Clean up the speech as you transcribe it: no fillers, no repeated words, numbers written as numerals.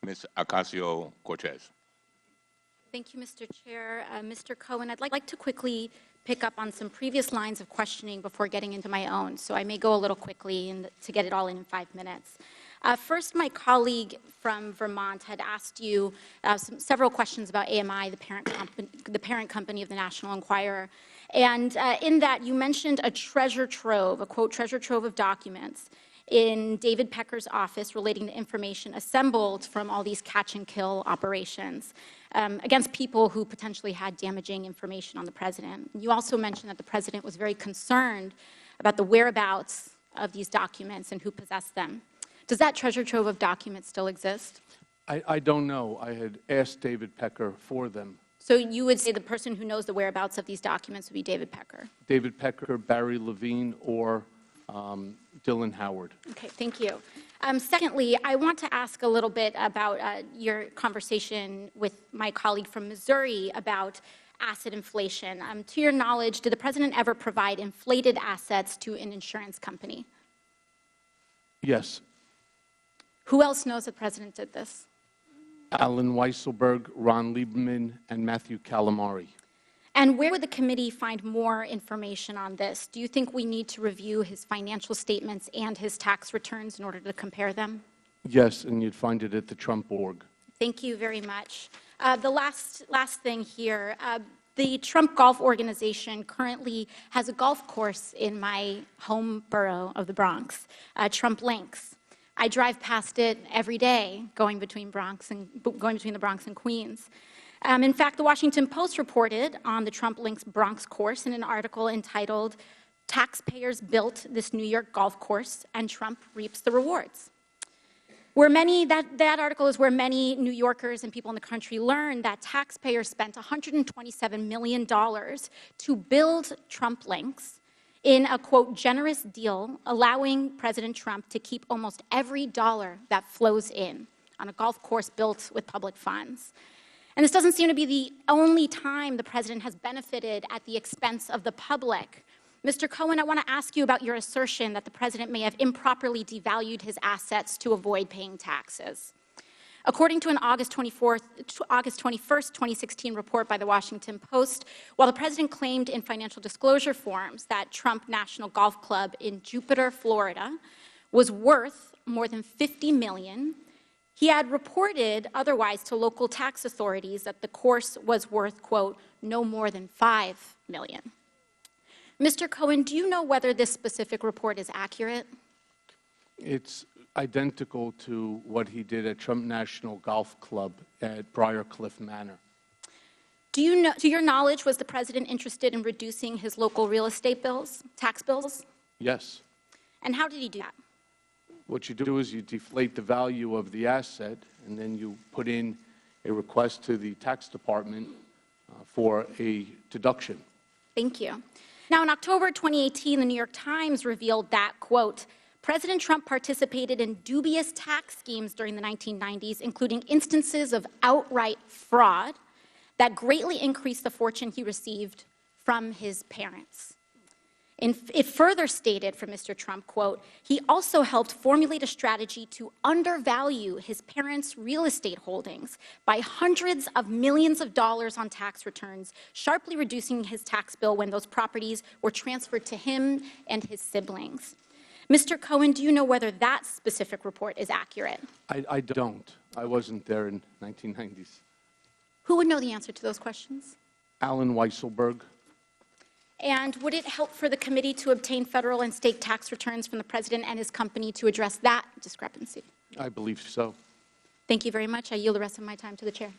Ms. Ocasio-Cortez. Thank you, Mr. Chair. Mr. Cohen, I'd like to quickly pick up on some previous lines of questioning before getting into my own, so I may go a little quickly to get it all in 5 minutes. First, my colleague from Vermont had asked you several questions about AMI, the parent company of the National Enquirer. And in that, you mentioned a treasure trove, a quote, treasure trove of documents in David Pecker's office relating to information assembled from all these catch-and-kill operations against people who potentially had damaging information on the president. You also mentioned that the president was very concerned about the whereabouts of these documents and who possessed them. Does that treasure trove of documents still exist? I don't know. I had asked David Pecker for them. So you would say the person who knows the whereabouts of these documents would be David Pecker? David Pecker, Barry Levine, or Dylan Howard. Okay, thank you. Secondly, I want to ask a little bit about your conversation with my colleague from Missouri about asset inflation. To your knowledge, did the president ever provide inflated assets to an insurance company? Yes. Who else knows the president did this? Alan Weisselberg, Ron Lieberman, and Matthew Calamari. And where would the committee find more information on this? Do you think we need to review his financial statements and his tax returns in order to compare them? Yes, and you'd find it at the Trump org. Thank you very much. The last thing here, the Trump Golf Organization currently has a golf course in my home borough of the Bronx, Trump Links. I drive past it every day, going between the Bronx and Queens. In fact, the Washington Post reported on the Trump Links Bronx course in an article entitled, "Taxpayers Built This New York Golf Course and Trump Reaps the Rewards." That article is where many New Yorkers and people in the country learned that taxpayers spent $127 million to build Trump Links in a, quote, generous deal, allowing President Trump to keep almost every dollar that flows in on a golf course built with public funds. And this doesn't seem to be the only time the president has benefited at the expense of the public. Mr. Cohen, I want to ask you about your assertion that the president may have improperly devalued his assets to avoid paying taxes. According to an August 21st, 2016 report by the Washington Post, while the president claimed in financial disclosure forms that Trump National Golf Club in Jupiter, Florida, was worth more than $50 million, he had reported otherwise to local tax authorities that the course was worth, quote, no more than $5 million. Mr. Cohen, do you know whether this specific report is accurate? It's identical to what he did at Trump National Golf Club at Briarcliff Manor. Do you know, to your knowledge, was the president interested in reducing his local real estate bills, tax bills? Yes. And how did he do that? What you do is you deflate the value of the asset, and then you put in a request to the tax department for a deduction. Thank you. Now, in October 2018, the New York Times revealed that, quote, President Trump participated in dubious tax schemes during the 1990s, including instances of outright fraud that greatly increased the fortune he received from his parents. It further stated from Mr. Trump, quote, he also helped formulate a strategy to undervalue his parents' real estate holdings by hundreds of millions of dollars on tax returns, sharply reducing his tax bill when those properties were transferred to him and his siblings. Mr. Cohen, do you know whether that specific report is accurate? I don't. I wasn't there in 1990s. Who would know the answer to those questions? Alan Weisselberg. And would it help for the committee to obtain federal and state tax returns from the president and his company to address that discrepancy? I believe so. Thank you very much. I yield the rest of my time to the chair.